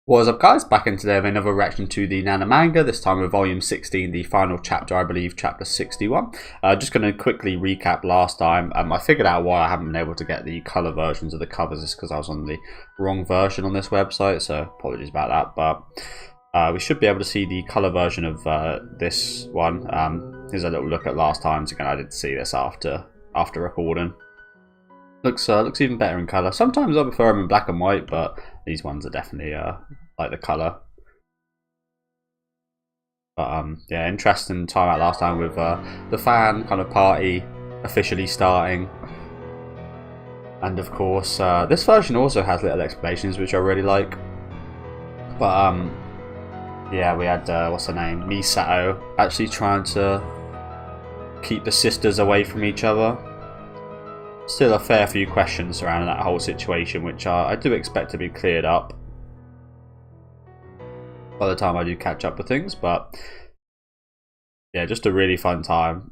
What is up, guys? Back in today with another reaction to the Nana manga, this time with volume 16, the final chapter, I believe, chapter 61. Just going to quickly recap last time. I figured out why I haven't been able to get the colour versions of the covers. It's because I was on the wrong version on this website, so apologies about that. But we should be able to see the colour version of this one. Here's a little look at last time's. Again, I did see this after recording. Looks even better in colour. Sometimes I prefer them in black and white, but these ones are definitely like the colour. But yeah, interesting time out last time with the fan kind of party officially starting. And of course, this version also has little explanations which I really like. But yeah, we had what's her name, Misato, actually trying to keep the sisters away from each other. Still a fair few questions surrounding that whole situation, which I do expect to be cleared up by the time I do catch up with things. But yeah, just a really fun time.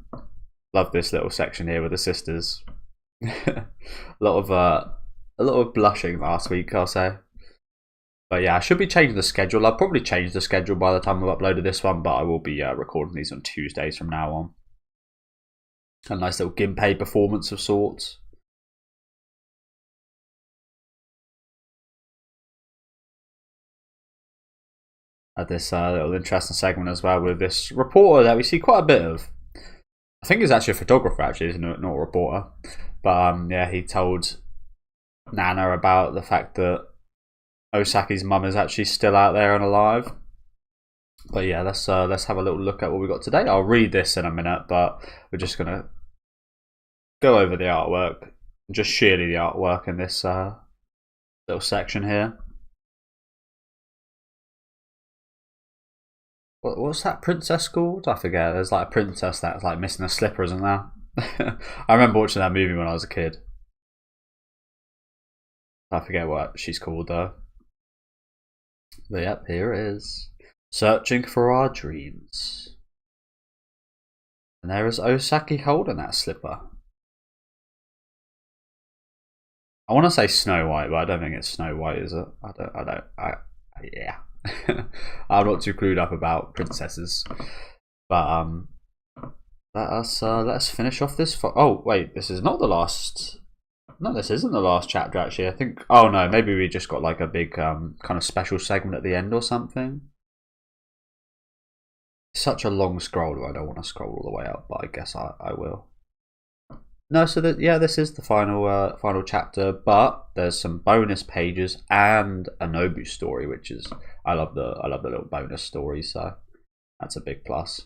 Love this little section here with the sisters. a lot of blushing last week, I'll say. But yeah, I should be changing the schedule. I'll probably change the schedule by the time I've uploaded this one, but I will be recording these on Tuesdays from now on. A nice little Ginpei performance of sorts. Had this little interesting segment as well with this reporter that we see quite a bit of. I think he's actually a photographer, actually, not a reporter. But yeah, he told Nana about the fact that Osaki's mum is actually still out there and alive. But yeah, let's have a little look at what we got today. I'll read this in a minute, but we're just gonna go over the artwork, just sheerly the artwork in this little section here. What's that princess called? I forget. There's like a princess that's like missing a slipper, isn't there? I remember watching that movie when I was a kid. I forget what she's called though. But yep, here it is. Searching for our dreams. And there is Osaki holding that slipper. I want to say Snow White, but I don't think it's Snow White, is it? Yeah. I'm not too clued up about princesses. But let's finish off this. Oh wait, this is not the last. No, this isn't the last chapter actually. I think. Oh no, maybe we just got like a big kind of special segment at the end or something. It's such a long scroll. I don't want to scroll all the way up, but I guess I will. No, so yeah, this is the final chapter, but there's some bonus pages and a Nobu story, which is I love the little bonus stories, so that's a big plus.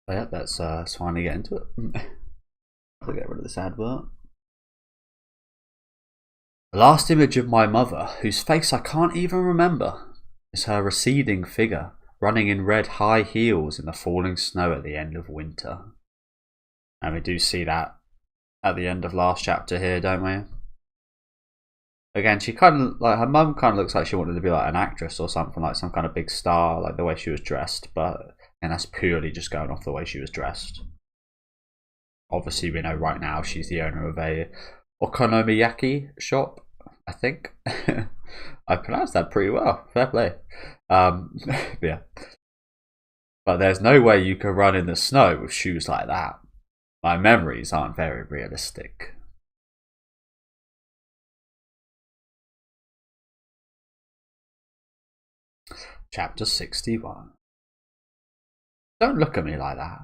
But yeah, let's finally get into it. I'll get rid of this advert. The last image of my mother, whose face I can't even remember, is her receding figure running in red high heels in the falling snow at the end of winter. And we do see that at the end of last chapter here, don't we? Again, she kind of, like, her mum kind of looks like she wanted to be like an actress or something, like some kind of big star, like the way she was dressed. But, and that's purely just going off the way she was dressed. Obviously, we know right now she's the owner of a okonomiyaki shop, I think. I pronounced that pretty well. Fair play. Yeah. But there's no way you can run in the snow with shoes like that. My memories aren't very realistic. Chapter 61. Don't look at me like that.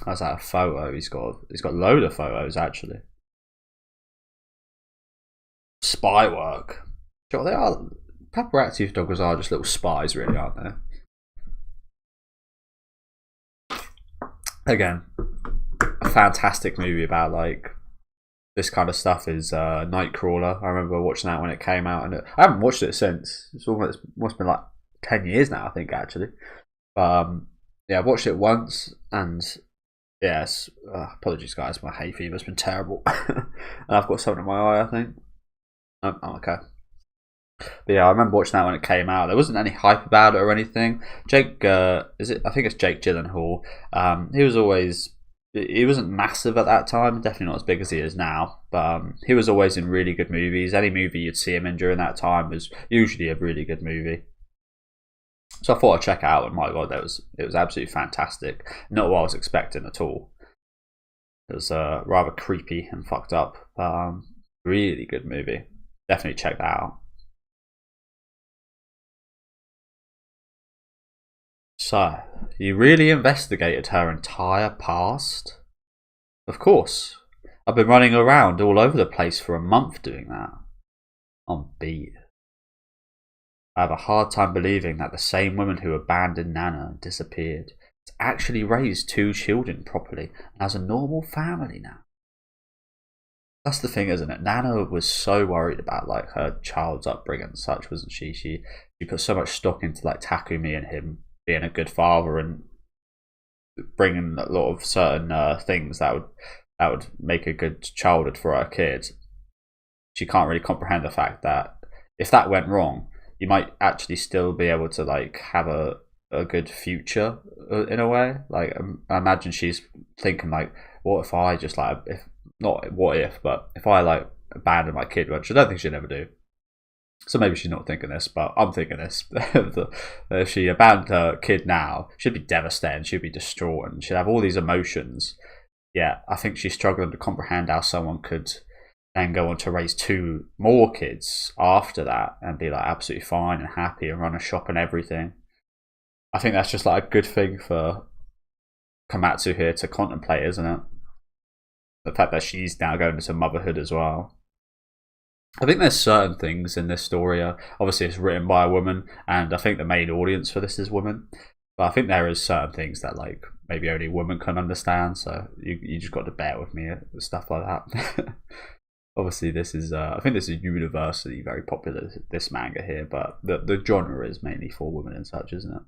That's that a photo. He's got a load of photos actually. Spy work. Sure, they are. Paparazzi photographers are just little spies, really, aren't they? Again, a fantastic movie about like this kind of stuff is Nightcrawler. I remember watching that when it came out, and I haven't watched it since. It's almost must have been like 10 years now, I think, actually. Yeah, I watched it once, and yes, apologies guys, my hay fever's been terrible, and I've got something in my eye, I think. Oh, okay. But yeah, I remember watching that when it came out. There wasn't any hype about it or anything. Jake, I think it's Jake Gyllenhaal. He was always he wasn't massive at that time, definitely not as big as he is now, but he was always in really good movies. Any movie you'd see him in during that time was usually a really good movie. So I thought I'd check it out, and my god, it was absolutely fantastic. Not what I was expecting at all. It was rather creepy and fucked up. Really good movie. Definitely check that out. So, you really investigated her entire past? Of course. I've been running around all over the place for a month doing that. I'm beat. I have a hard time believing that the same woman who abandoned Nana and disappeared has actually raised 2 children properly and has a normal family now. That's the thing, isn't it? Nana was so worried about like her child's upbringing and such, wasn't she? She put so much stock into like Takumi and him being a good father and bringing a lot of certain things that would make a good childhood for her kids. She can't really comprehend the fact that if that went wrong, you might actually still be able to like have a good future in a way. Like I imagine she's thinking like, what if I just like, if not what if, but if I like abandon my kid, which I don't think she'd ever do. So maybe she's not thinking this, but I'm thinking this. If she abandoned her kid now, she'd be devastated, she'd be distraught, and she'd have all these emotions. Yeah, I think she's struggling to comprehend how someone could then go on to raise 2 more kids after that and be like absolutely fine and happy and run a shop and everything. I think that's just like a good thing for Komatsu here to contemplate, isn't it? The fact that she's now going into motherhood as well. I think there's certain things in this story. Obviously, it's written by a woman, and I think the main audience for this is women. But I think there is certain things that like maybe only women can understand. So you just got to bear with me with stuff like that. Obviously, this is I think this is universally very popular, this manga here, but the genre is mainly for women and such, isn't it?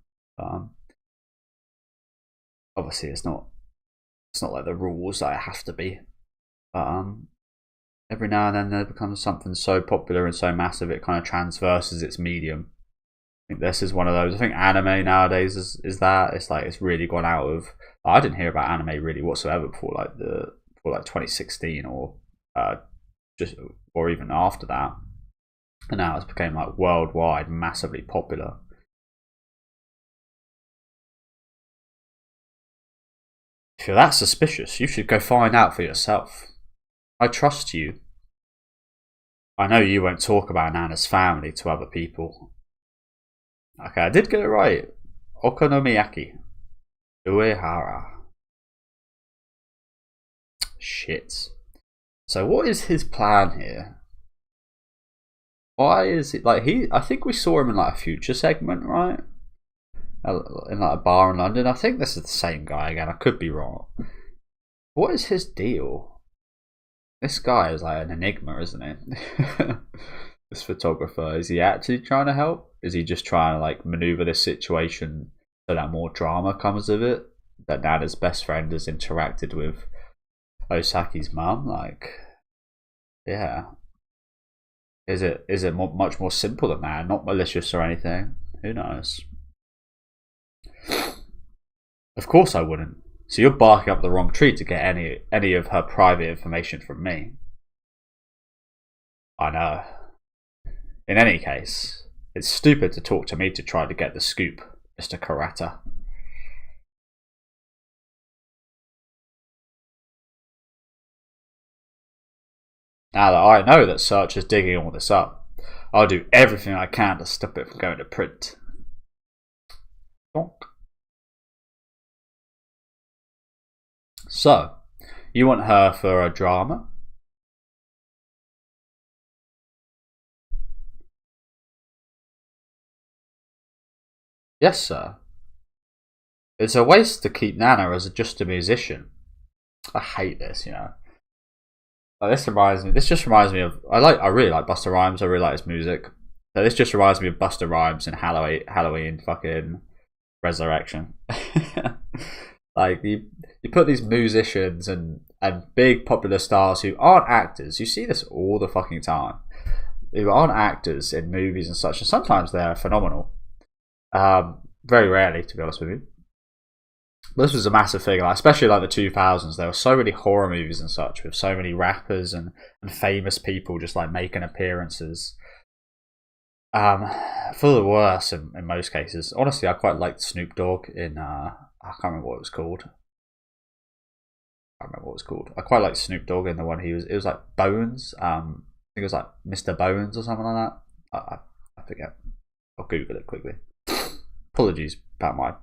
Obviously, it's not like the rules that it has to be. Every now and then there becomes something so popular and so massive it kind of transverses its medium. I think this is one of those. I think anime nowadays is that. It's like it's really gone out of. I didn't hear about anime really whatsoever before like 2016 or or even after that, and now it's become like worldwide, massively popular. If you're that suspicious, you should go find out for yourself. I trust you. I know you won't talk about Nana's family to other people. Okay, I did get it right. Okonomiyaki. Uehara. Shit. So what is his plan here? Why is it like I think we saw him in like a future segment, right? In like a bar in London. I think this is the same guy again. I could be wrong. What is his deal? This guy is like an enigma, isn't he? This photographer. Is he actually trying to help? Is he just trying to like maneuver this situation so that more drama comes of it? That Nana's best friend has interacted with Osaki's mum? Like, yeah. Is it much more simple than that? Not malicious or anything? Who knows? Of course I wouldn't. So you're barking up the wrong tree to get any of her private information from me. I know. In any case, it's stupid to talk to me to try to get the scoop, Mr. Karata. Now that I know that Search is digging all this up, I'll do everything I can to stop it from going to print. Donk. So, you want her for a drama? Yes, sir. It's a waste to keep Nana as just a musician. I hate this, you know. Like, this just reminds me of. I really like Busta Rhymes. I really like his music. So this just reminds me of Busta Rhymes and Halloween fucking Resurrection. Like you put these musicians and big popular stars who aren't actors. You see this all the fucking time. Who aren't actors in movies and such, and sometimes they're phenomenal. Very rarely, to be honest with you. But this was a massive figure, like, especially like the 2000s. There were so many horror movies and such with so many rappers and famous people just like making appearances. For the worse in most cases. Honestly, I quite liked Snoop Dogg in I can't remember what it was called. I can't remember what it was called. I quite liked Snoop Dogg in the one he was. It was like Bones. I think it was like Mr. Bones or something like that. I forget. I'll Google it quickly. Apologies about my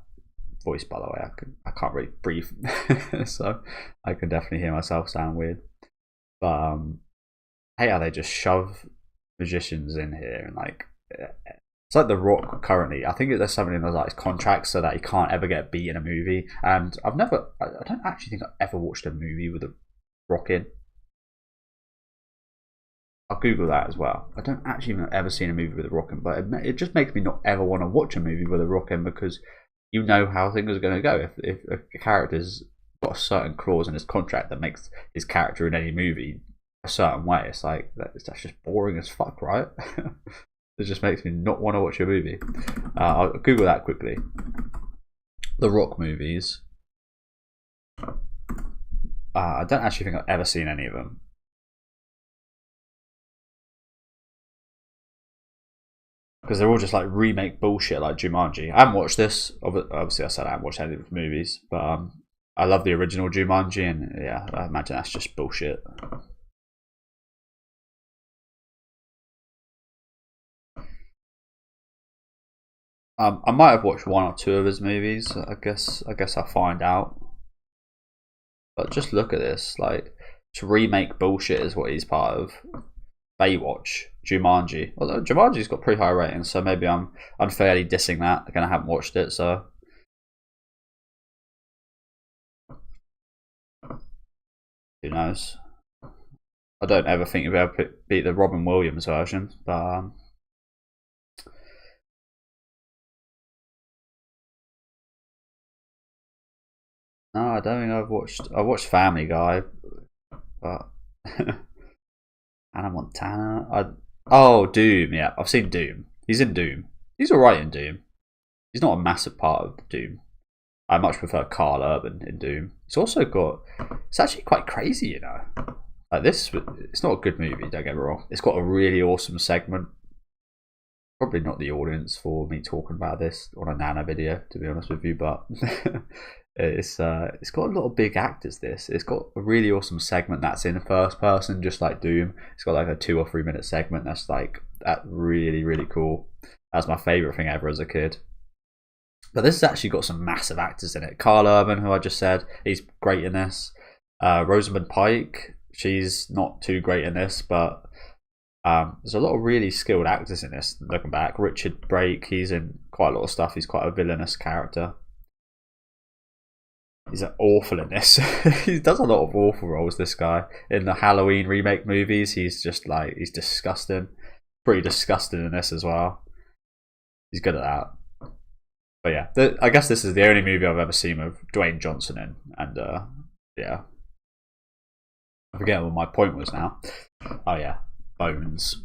voice, by the way. I can't really breathe, so I can definitely hear myself sound weird. But hey, how they just shove magicians in here and like. It's like The Rock currently. I think there's something in like his contract so that he can't ever get beat in a movie. And I don't actually think I've ever watched a movie with The Rock in. I'll Google that as well. I don't actually think I've ever seen a movie with The Rock in, but it just makes me not ever want to watch a movie with The Rock in, because you know how things are going to go. If a character's got a certain clause in his contract that makes his character in any movie a certain way, it's like that's just boring as fuck, right? It just makes me not want to watch a movie. I'll Google that quickly. The Rock movies. I don't actually think I've ever seen any of them. Because they're all just like remake bullshit like Jumanji. I haven't watched this. Obviously, I said I haven't watched any of the movies. But I love the original Jumanji. And yeah, I imagine that's just bullshit. I might have watched one or two of his movies. I guess I'll find out. But just look at this, like, to remake bullshit is what he's part of. Baywatch, Jumanji. Although Jumanji's got pretty high ratings, so maybe I'm unfairly dissing that. Again, I haven't watched it, so who knows? I don't ever think you'll be able to beat the Robin Williams version, but no, I don't think I watched Family Guy, but Hannah Montana. Doom. Yeah, I've seen Doom. He's in Doom. He's alright in Doom. He's not a massive part of Doom. I much prefer Carl Urban in Doom. It's also got. It's actually quite crazy, you know. Like this, it's not a good movie. Don't get me wrong. It's got a really awesome segment. Probably not the audience for me talking about this on a Nana video, to be honest with you, but it's got a lot of big actors. It's got a really awesome segment that's in first person, just like Doom. It's got like a 2 or 3 minute segment that's like really really cool. That's my favorite thing ever as a kid. But this has actually got some massive actors in it. Carl Urban, who I just said, he's great in this. Rosamund Pike, she's not too great in this, but there's a lot of really skilled actors in this. Looking back, Richard Brake, he's in quite a lot of stuff. He's quite a villainous character. He's awful in this. He does a lot of awful roles, this guy. In the Halloween remake movies, he's just like, he's disgusting. Pretty disgusting in this as well. He's good at that. But yeah, I guess this is the only movie I've ever seen with Dwayne Johnson in. And yeah. I forget what my point was now. Oh yeah, Bones.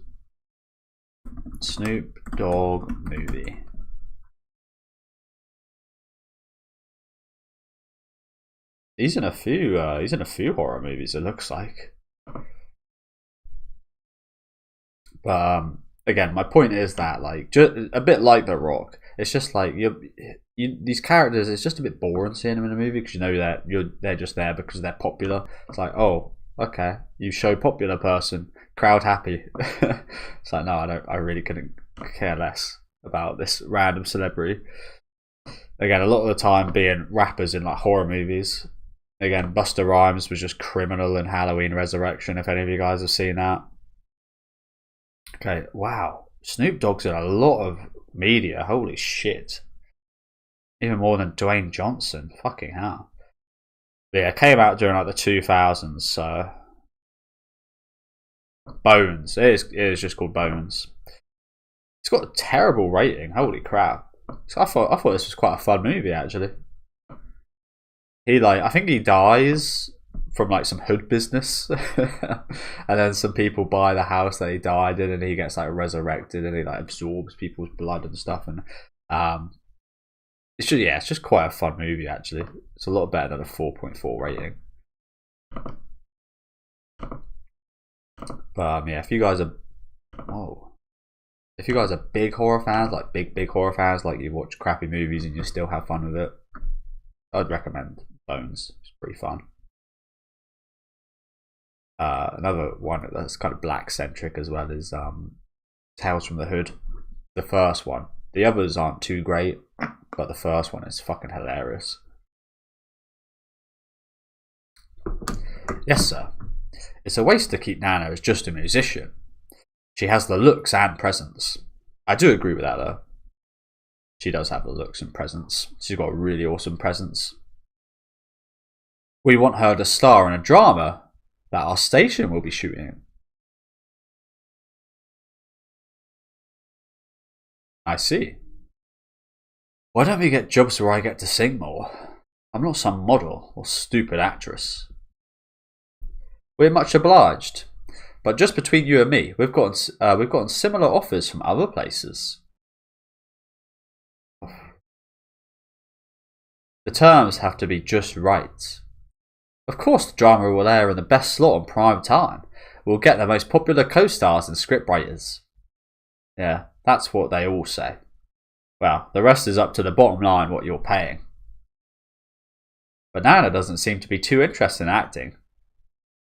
Snoop Dogg movie. He's in a few horror movies, it looks like. But again, my point is that, like, just a bit like The Rock, it's just like these characters. It's just a bit boring seeing them in a movie, because you know that they're just there because they're popular. It's like, oh, okay, you show popular person, crowd happy. It's like, no, I really couldn't care less about this random celebrity. Again, a lot of the time being rappers in like horror movies. Again, Busta Rhymes was just criminal in Halloween Resurrection, if any of you guys have seen that. Okay, wow. Snoop Dogg's in a lot of media. Holy shit. Even more than Dwayne Johnson. Fucking hell. But yeah, it came out during like the 2000s, so. Bones. It is just called Bones. It's got a terrible rating. Holy crap. So I thought this was quite a fun movie, actually. I think he dies from like some hood business, and then some people buy the house that he died in, and he gets like resurrected, and he like absorbs people's blood and stuff. And It's just quite a fun movie actually. It's a lot better than a 4.4 rating. But yeah, if you guys are big horror fans, like big horror fans, like you watch crappy movies and you still have fun with it, I'd recommend Bones. It's pretty fun. Another one that's kind of black centric as well is Tales from the Hood, the first one. The others aren't too great, but the first one is fucking hilarious. Yes, sir. It's a waste to keep Nana as just a musician. She has the looks and presence. I do agree with that though. She does have the looks and presence. She's got a really awesome presence. We want her to star in a drama that our station will be shooting. I see. Why don't we get jobs where I get to sing more? I'm not some model or stupid actress. We're much obliged, but just between you and me, we've gotten similar offers from other places. The terms have to be just right. Of course, the drama will air in the best slot on prime time. We'll get the most popular co-stars and scriptwriters. Yeah, that's what they all say. Well, the rest is up to the bottom line what you're paying. But Nana doesn't seem to be too interested in acting.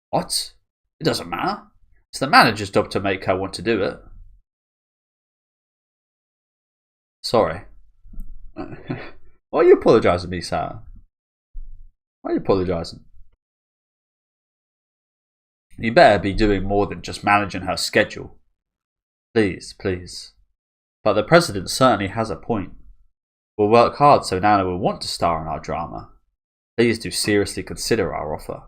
What? It doesn't matter. It's the manager's job to make her want to do it. Sorry. Why are you apologising to me, Sarah? Why are you apologising? You better be doing more than just managing her schedule. Please, please. But the president certainly has a point. We'll work hard so Nana will want to star in our drama. Please do seriously consider our offer.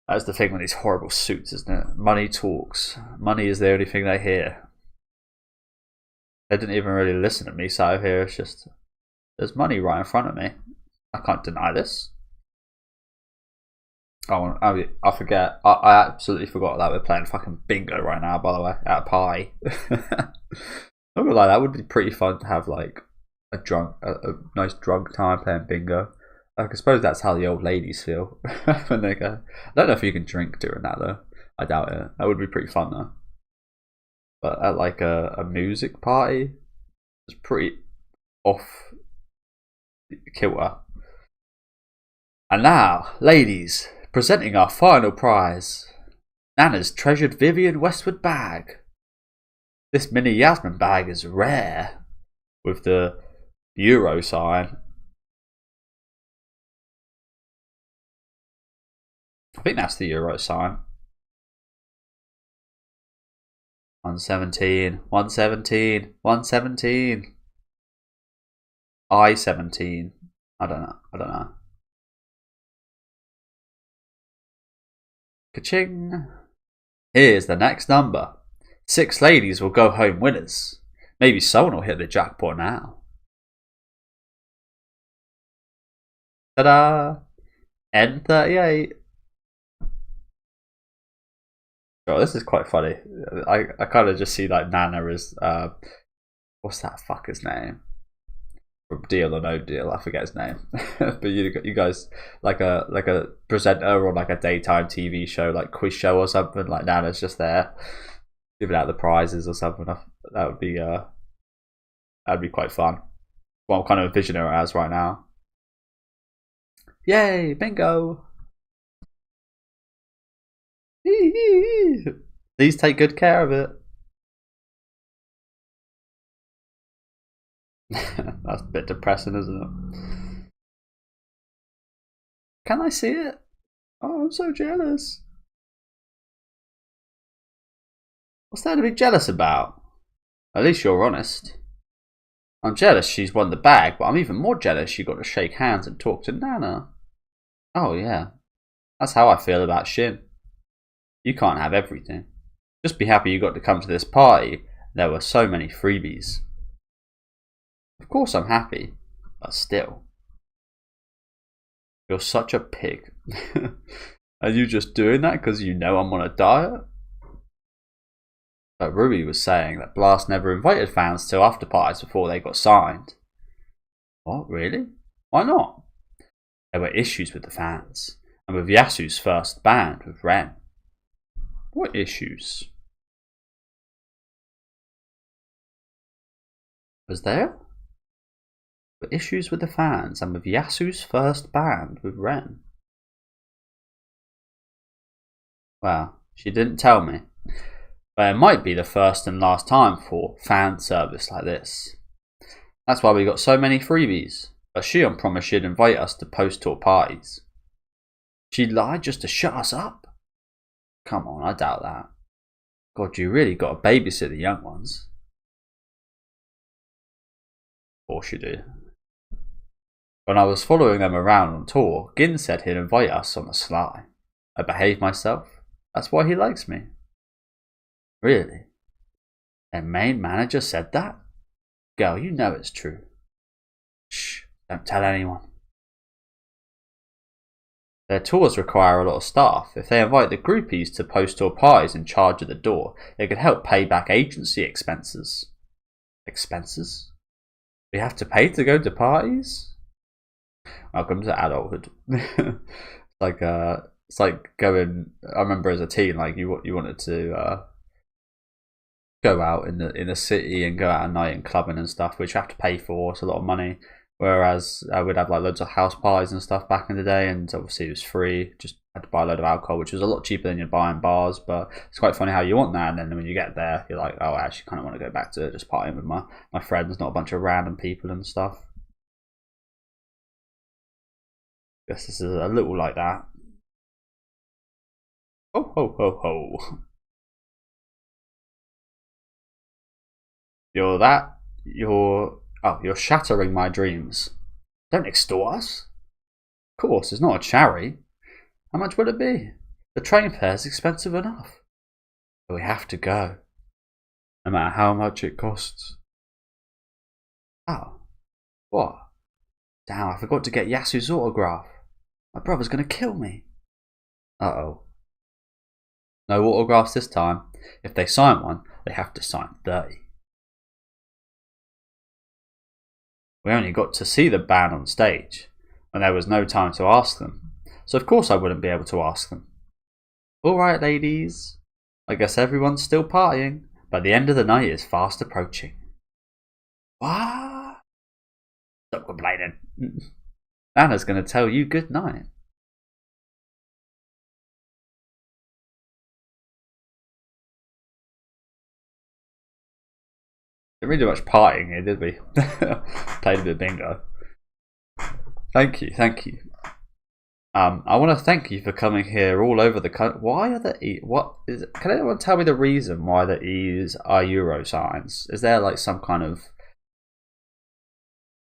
That's the thing with these horrible suits, isn't it? Money talks. Money is the only thing they hear. They didn't even really listen to me, so here it's just... There's money right in front of me. I can't deny this. Oh, I forget. I absolutely forgot that we're playing fucking bingo right now, by the way, at a pie. Not gonna lie, that would be pretty fun to have like a nice drunk time playing bingo. I suppose that's how the old ladies feel when they go. I don't know if you can drink during that though. I doubt it. That would be pretty fun though. But at like a music party, it's pretty off kilter. And now, ladies, presenting our final prize, Nana's treasured Vivian Westwood bag. This mini Yasmin bag is rare, with the euro sign. I think that's the euro sign. 117, 117, 117. I-17. I don't know. Ka-ching. Here's the next number. 6 ladies will go home winners. Maybe someone will hit the jackpot now. Ta-da! N38. Oh, this is quite funny. I kind of just see like Nana as what's that fucker's name? From Deal or No Deal, I forget his name. But you guys like a presenter on like a daytime TV show, like quiz show or something. Like Nana's just there giving out the prizes or something. That'd be quite fun. Well, I'm kind of envisioning her as right now. Yay, bingo! Please take good care of it. That's a bit depressing, isn't it? Can I see it? Oh, I'm so jealous. What's there to be jealous about? At least you're honest. I'm jealous she's won the bag, but I'm even more jealous you got to shake hands and talk to Nana. Oh yeah, that's how I feel about Shin. You can't have everything. Just be happy you got to come to this party. There were so many freebies. Of course I'm happy, but still. You're such a pig. Are you just doing that because you know I'm on a diet? But Ruby was saying that Blast never invited fans to after parties before they got signed. What, really? Why not? There were issues with the fans, and with Yasu's first band with Ren. What issues? Was there? But issues with the fans and with Yasu's first band with Ren. Well, she didn't tell me. But it might be the first and last time for fan service like this. That's why we got so many freebies. But Shion promised she'd invite us to post-tour parties. She lied just to shut us up? Come on, I doubt that. God, you really got to babysit the young ones. Of course you do. When I was following them around on tour, Gin said he'd invite us on the sly. I behaved myself. That's why he likes me. Really? Their main manager said that? Girl, you know it's true. Shh, don't tell anyone. Their tours require a lot of staff. If they invite the groupies to post-tour parties in charge of the door, it could help pay back agency expenses. Expenses? We have to pay to go to parties? Welcome to adulthood. It's like going. I remember as a teen, like you wanted to go out in the city and go out at night and clubbing and stuff, which you have to pay for. It's a lot of money. Whereas I would have like loads of house parties and stuff back in the day, and obviously it was free. Just had to buy a load of alcohol, which was a lot cheaper than you'd buy in bars. But it's quite funny how you want that, and then when you get there, you're like, oh, I actually kind of want to go back to just partying with my friends, not a bunch of random people and stuff. Guess this is a little like that. Ho ho ho ho. You're shattering my dreams. Don't extort us. Of course, it's not a charity. How much would it be? The train fare's expensive enough. But we have to go. No matter how much it costs. Oh. What? Damn, I forgot to get Yasu's autograph. My brother's gonna kill me. Uh-oh. No autographs this time. If they sign one, they have to sign 30. We only got to see the band on stage, and there was no time to ask them, so of course I wouldn't be able to ask them. Alright ladies, I guess everyone's still partying, but the end of the night is fast approaching. What? Stop complaining. Anna's going to tell you good night. Didn't really do much partying here, did we? Played a bit of bingo. Thank you. I want to thank you for coming here all over the country. Why are the E? What is it? Can anyone tell me the reason why the E's are euro signs? Is there like some kind of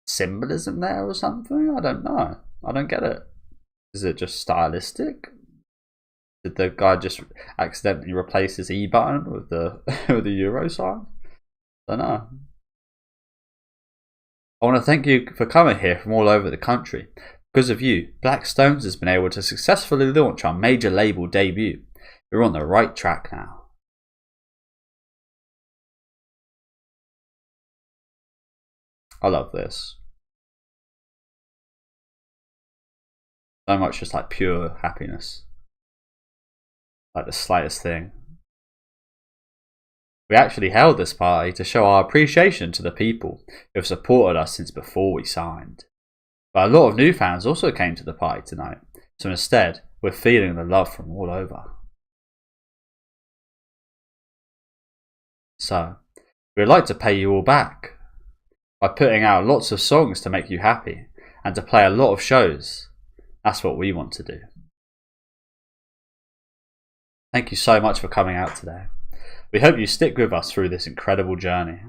symbolism there or something? I don't know. I don't get it. Is it just stylistic? Did the guy just accidentally replace his E button with the with the euro sign? I don't know. I want to thank you for coming here from all over the country. Because of you, Black Stones has been able to successfully launch our major label debut. We're on the right track now. I love this. So much just like pure happiness. Like the slightest thing. We actually held this party to show our appreciation to the people who have supported us since before we signed. But a lot of new fans also came to the party tonight, so instead, we're feeling the love from all over. So, we'd like to pay you all back by putting out lots of songs to make you happy and to play a lot of shows. That's what we want to do. Thank you so much for coming out today. We hope you stick with us through this incredible journey.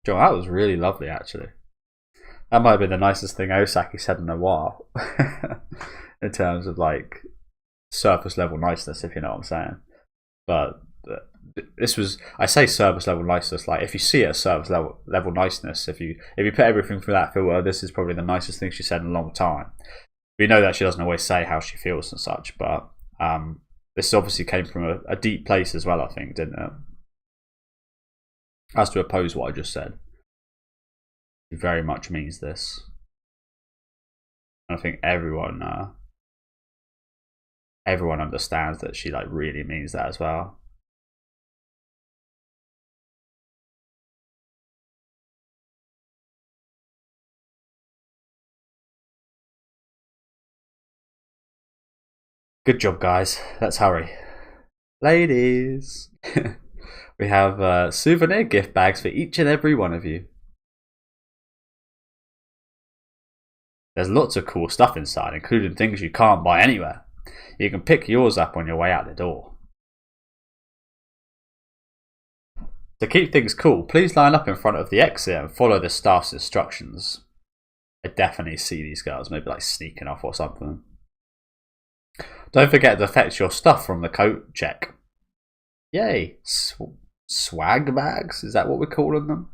John, that was really lovely actually. That might have been the nicest thing Osaki said in a while. In terms of like surface level niceness, if you know what I'm saying. But this was, I say surface level niceness, like if you see it as surface level niceness, if you put everything through that filter, this is probably the nicest thing she said in a long time. We know that she doesn't always say how she feels and such, but this obviously came from a deep place as well, I think, didn't it? As to oppose what I just said. She very much means this. And I think everyone understands that she like really means that as well. Good job, guys. Let's hurry. Ladies, we have souvenir gift bags for each and every one of you. There's lots of cool stuff inside, including things you can't buy anywhere. You can pick yours up on your way out the door. To keep things cool, please line up in front of the exit and follow the staff's instructions. I definitely see these girls, maybe like sneaking off or something. Don't forget to fetch your stuff from the coat check. Yay! Swag bags? Is that what we're calling them?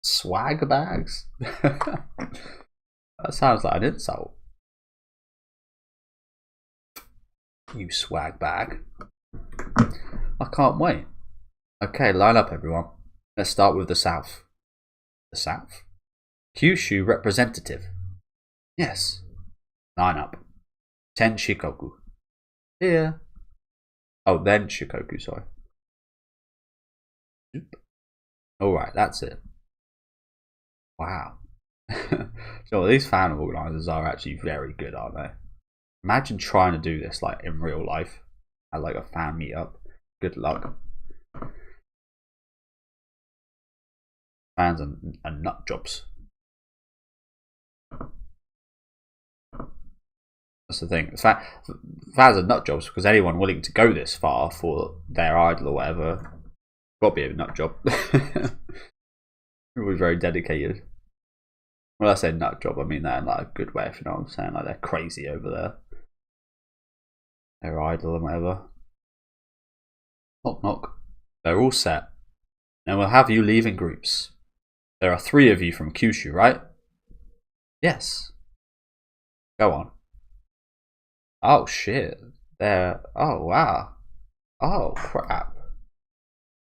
Swag bags? That sounds like an insult. You swag bag. I can't wait. Okay, line up everyone. Let's start with the South. The South? Kyushu representative. Yes. Line up. 10 Shikoku. Here. Oh, then Shikoku, sorry. Alright, that's it. Wow. So these fan organisers are actually very good, aren't they? Imagine trying to do this like in real life at like a fan meetup. Good luck. Fans are nut jobs. That's the thing. Fans are nut jobs because anyone willing to go this far for their idol or whatever got to be a nut job. We're very dedicated. When I say nut job, I mean that in like a good way, if you know what I'm saying. Like they're crazy over there. Their idol and whatever. Knock knock. They're all set. And we'll have you leave in groups. There are 3 of you from Kyushu, right? Yes. Go on. Oh shit. They're... Oh wow. Oh crap.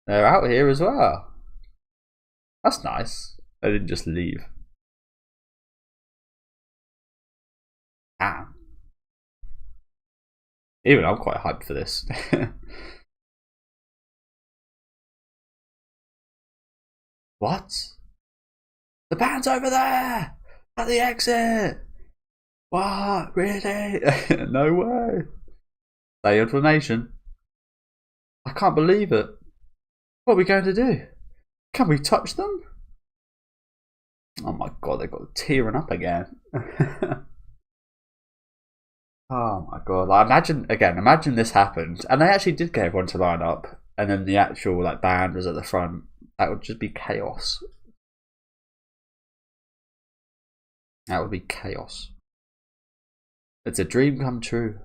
They're out here as well. That's nice. They didn't just leave. Damn. Even I'm quite hyped for this. What? The band's over there! At the exit! What? Really? No way. Say information. I can't believe it. What are we going to do? Can we touch them? Oh my god, they've got tearing up again. Oh my god. Like, imagine this happened and they actually did get everyone to line up and then the actual like band was at the front. That would just be chaos. That would be chaos. It's a dream come true.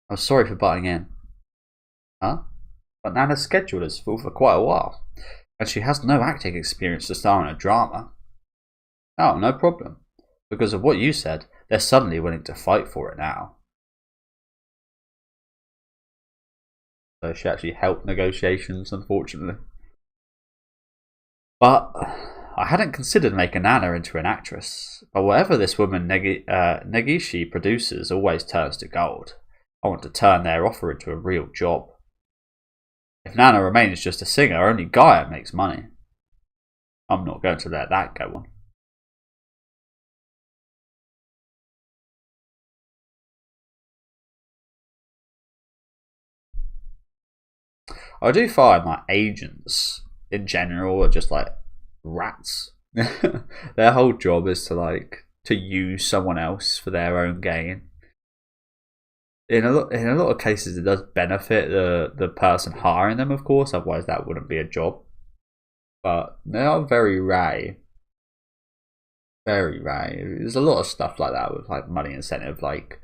I'm sorry for butting in. Huh? But Nana's schedule is full for quite a while. And she has no acting experience to star in a drama. Oh, no problem. Because of what you said, they're suddenly willing to fight for it now. So she actually helped negotiations, unfortunately. But I hadn't considered making Nana into an actress. But whatever this woman Negishi produces always turns to gold. I want to turn their offer into a real job. If Nana remains just a singer, only Gaia makes money. I'm not going to let that go on. I do find like agents in general are just like rats. Their whole job is to use someone else for their own gain. In a lot of cases, it does benefit the person hiring them, of course. Otherwise, that wouldn't be a job. But they are very rare. Very rare. There's a lot of stuff like that with like money incentive, like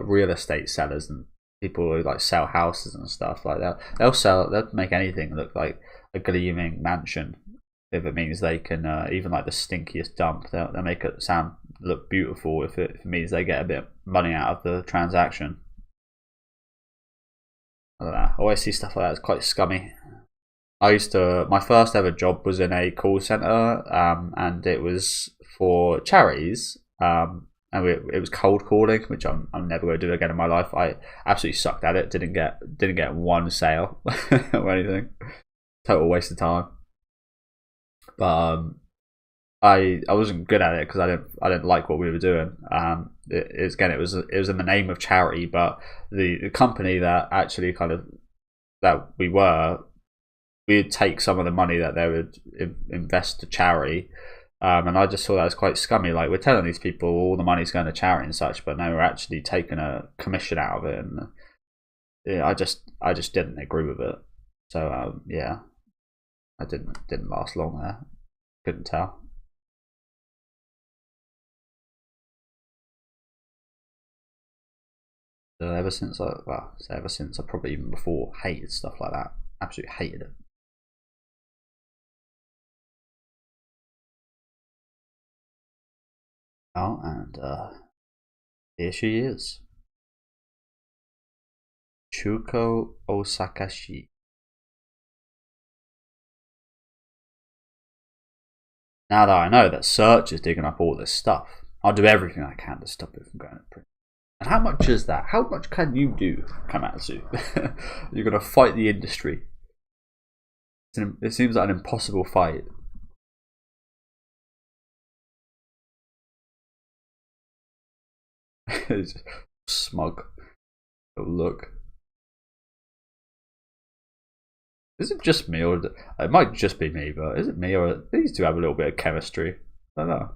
real estate sellers and people who like sell houses and stuff like that. They'll make anything look like a gleaming mansion if it means they can even like the stinkiest dump. They'll make it look beautiful if it means they get a bit of money out of the transaction. I don't know. I always see stuff like that. It's quite scummy. I used to. My first ever job was in a call center, and it was for charities. And it was cold calling, which I'm never going to do again in my life. I absolutely sucked at it. Didn't get one sale or anything. Total waste of time. But I wasn't good at it because I didn't like what we were doing. It was in the name of charity, but the company that actually kind of that we'd take some of the money that they would invest to charity. And I just saw that as quite scummy. Like, we're telling these people all the money's going to charity and such, but no, we're actually taking a commission out of it. And yeah, I just didn't agree with it. So yeah, I didn't last long there. Couldn't tell. So ever since probably even before, hated stuff like that. Absolutely hated it. Oh, and here she is, Shuko Osakashi. Now that I know that Search is digging up all this stuff, I'll do everything I can to stop it from going to print. And how much is that? How much can you do, Kamatsu? You're gonna fight the industry. It seems like an impossible fight. It's smug. Look. Is it just me, or it might just be me? But is it me, or these two have a little bit of chemistry? I don't know.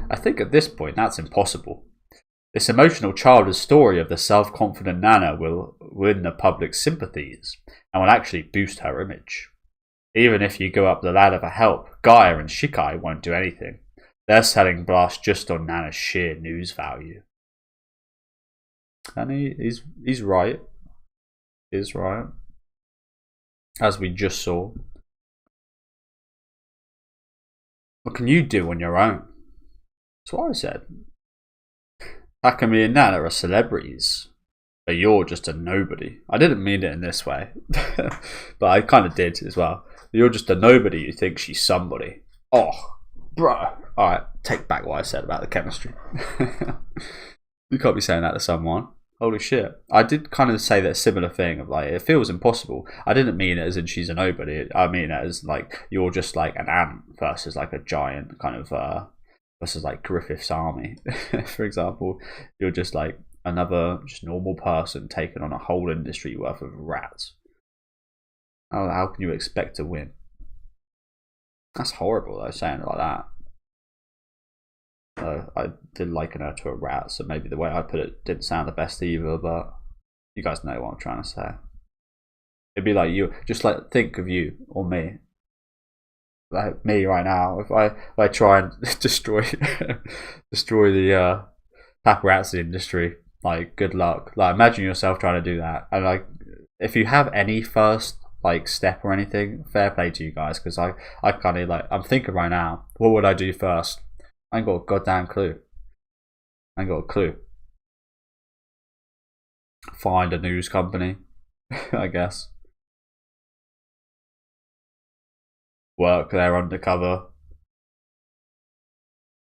I think at this point that's impossible. This emotional childish story of the self-confident Nana will win the public's sympathies and will actually boost her image. Even if you go up the ladder for help, Gaia and Shikai won't do anything. They're selling Blast just on Nana's sheer news value. And he's right. He's right. As we just saw. What can you do on your own? That's what I said. Akemi and Nana are celebrities, but you're just a nobody. I didn't mean it in this way, but I kind of did as well. You're just a nobody who thinks she's somebody. Oh, bro. Alright, take back what I said about the chemistry. You can't be saying that to someone. Holy shit. I did kind of say that similar thing of like, it feels impossible. I didn't mean it as in she's a nobody. I mean it as like, you're just like an ant versus like a giant kind of, versus like Griffith's army. For example, you're just like another just normal person taking on a whole industry worth of rats. How can you expect to win? That's horrible though, saying it like that. I did liken her to a rat, so maybe the way I put it didn't sound the best either, but you guys know what I'm trying to say. It'd be like you, just like think of you or me. Like me right now, if I try and destroy the paparazzi industry, like good luck. Like imagine yourself trying to do that, and like if you have any first like step or anything, fair play to you guys, because I kind of like I'm thinking right now, what would I do first? I ain't got a goddamn clue. I ain't got a clue. Find a news company, I guess. Work there undercover.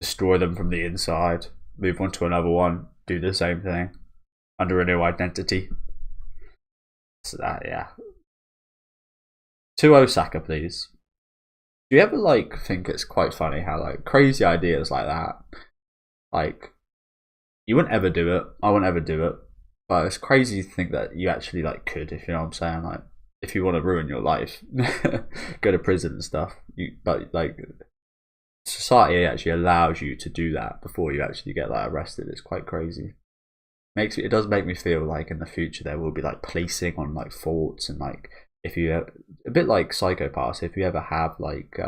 Destroy them from the inside. Move on to another one. Do the same thing. Under a new identity. So that, yeah. To Osaka, please. Do you ever like think it's quite funny how like crazy ideas like that, like you wouldn't ever do it, I wouldn't ever do it, but it's crazy to think that you actually like could, if you know what I'm saying, like if you want to ruin your life, go to prison and stuff. But like society actually allows you to do that before you actually get like arrested. It's quite crazy. It does make me feel like in the future there will be like policing on like forts, and like if you a bit like Psychopaths, if you ever have like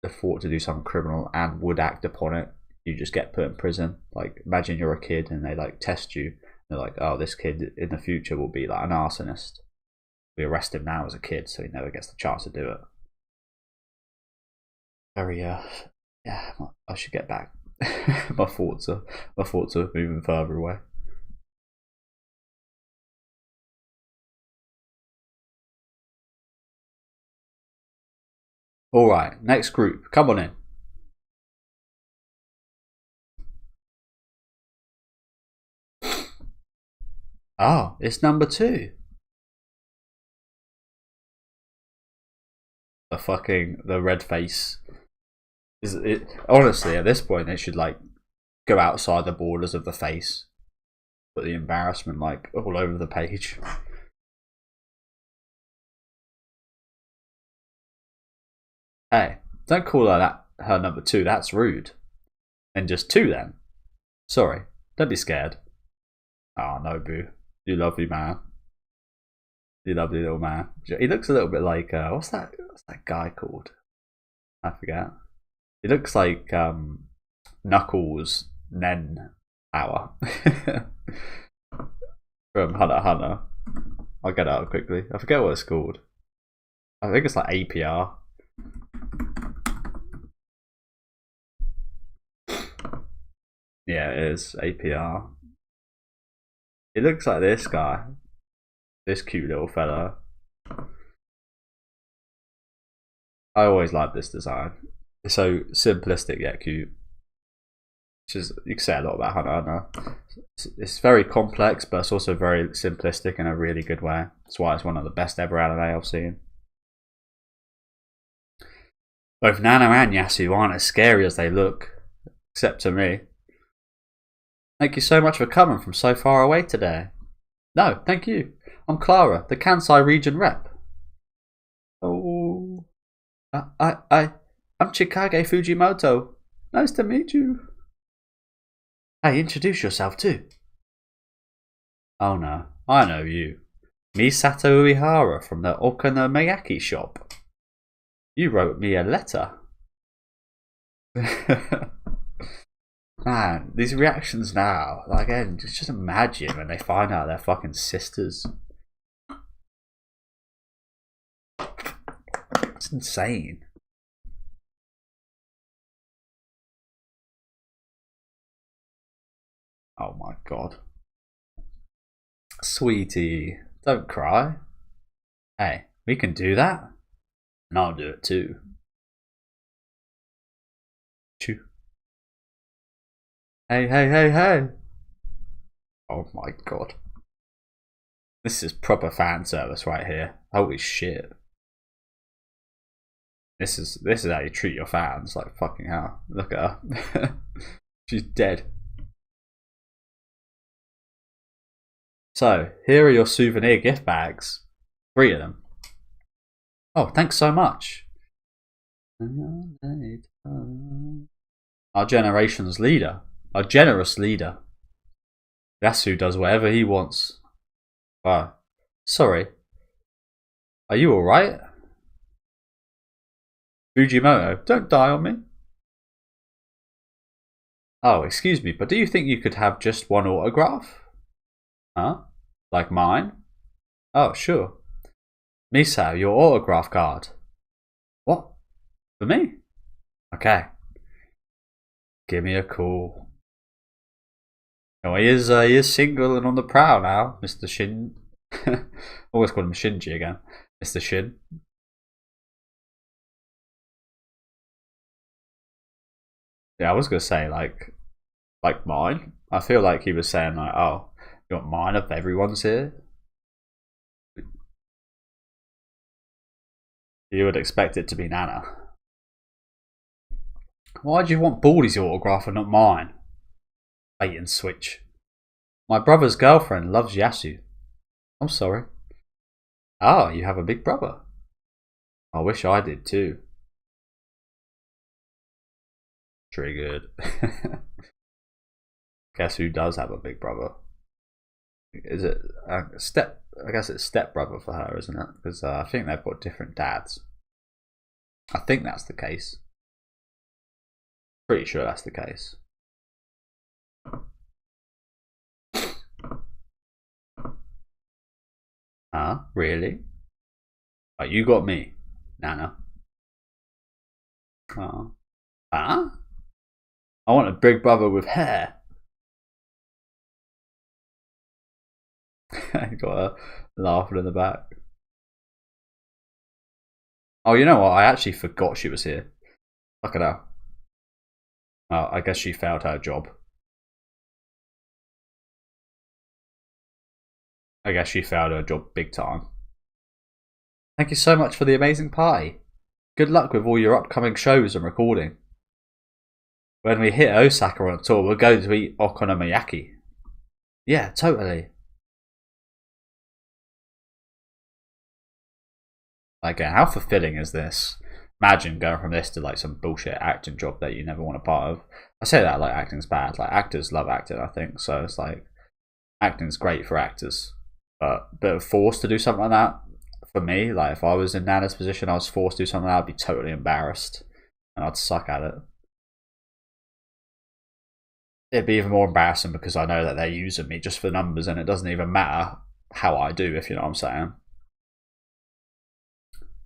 the thought to do something criminal and would act upon it, you just get put in prison. Like imagine you're a kid and they like test you. They're like, oh, this kid in the future will be like an arsonist. We arrest him now as a kid, so he never gets the chance to do it. Very yeah, I should get back. my thoughts are moving further away. Alright, next group. Come on in. Oh, it's number 2. The red face. Is it honestly at this point they should like go outside the borders of the face. Put the embarrassment like all over the page. Hey, don't call her number 2, that's rude. And just 2 then. Sorry, don't be scared. Oh no, boo. You lovely man. You lovely little man. He looks a little bit like what's that guy called? I forget. He looks like Knuckles Nen Hour from Hunter x Hunter. I'll get it out quickly. I forget what it's called. I think it's like APR. Yeah, it is APR. It looks like this guy. This cute little fella. I always like this design. It's so simplistic yet cute. You can say a lot about Hunter. It's very complex, but it's also very simplistic in a really good way. That's why it's one of the best ever anime I've seen. Both Nana and Yasu aren't as scary as they look, except to me. Thank you so much for coming from so far away today. No, thank you. I'm Clara, the Kansai region rep. Oh, I'm Chikage Fujimoto. Nice to meet you. Hey, introduce yourself too. Oh no, I know you. Misato Uehara from the Okonomiyaki shop. You wrote me a letter. Man, these reactions now, like, again, just imagine when they find out they're fucking sisters. It's insane. Oh my god. Sweetie, don't cry. Hey, we can do that. And I'll do it too. Choo. Hey, hey, hey, hey. Oh my god. This is proper fan service right here. Holy shit. This is how you treat your fans, like fucking hell. Look at her. She's dead. So, here are your souvenir gift bags. 3 of them. Oh, thanks so much. Our generation's leader. A generous leader. Yasu does whatever he wants. Wow. Sorry. Are you alright? Fujimoto, don't die on me. Oh, excuse me, but do you think you could have just one autograph? Huh? Like mine? Oh, sure. Misao, your autograph card. What? For me? Okay. Give me a call. Oh, he is single and on the prowl now, Mr. Shin. Always call him Shinji again. Mr. Shin. Yeah, I was gonna say like mine. I feel like he was saying like, oh, you want mine if everyone's here? You would expect it to be Nana. Why do you want Baldy's autograph and not mine? Bait and switch. My brother's girlfriend loves Yasu. I'm sorry. Oh, you have a big brother. I wish I did too. Triggered. Guess who does have a big brother? Is it step? I guess it's step brother for her, isn't it? Because I think they've got different dads. I think that's the case. Pretty sure that's the case. Huh? Really? Oh, you got me, Nana. Oh. Huh? I want a big brother with hair. I got a laughing in the back. Oh, you know what? I actually forgot she was here. Look at her. Well, I guess she failed her job. I guess she failed her job big time. Thank you so much for the amazing party. Good luck with all your upcoming shows and recording. When we hit Osaka on tour, we'll go to eat okonomiyaki. Yeah, totally. Like, how fulfilling is this? Imagine going from this to like some bullshit acting job that you never want a part of. I say that like acting's bad. Like, actors love acting, I think. So it's like, acting's great for actors. But forced to do something like that, for me, like if I was in Nana's position, I was forced to do something like that, I'd be totally embarrassed. And I'd suck at it. It'd be even more embarrassing because I know that they're using me just for numbers and it doesn't even matter how I do, if you know what I'm saying.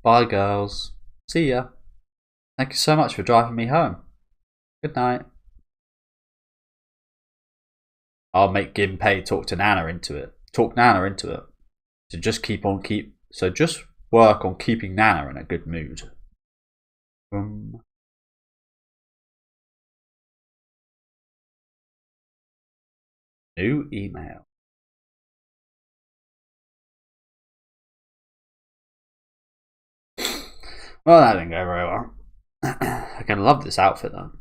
Bye, girls. See ya. Thank you so much for driving me home. Good night. I'll make Ginpei talk Nana into it. So just work on keeping Nana in a good mood. New email. Well, that didn't go very well. I can love this outfit though.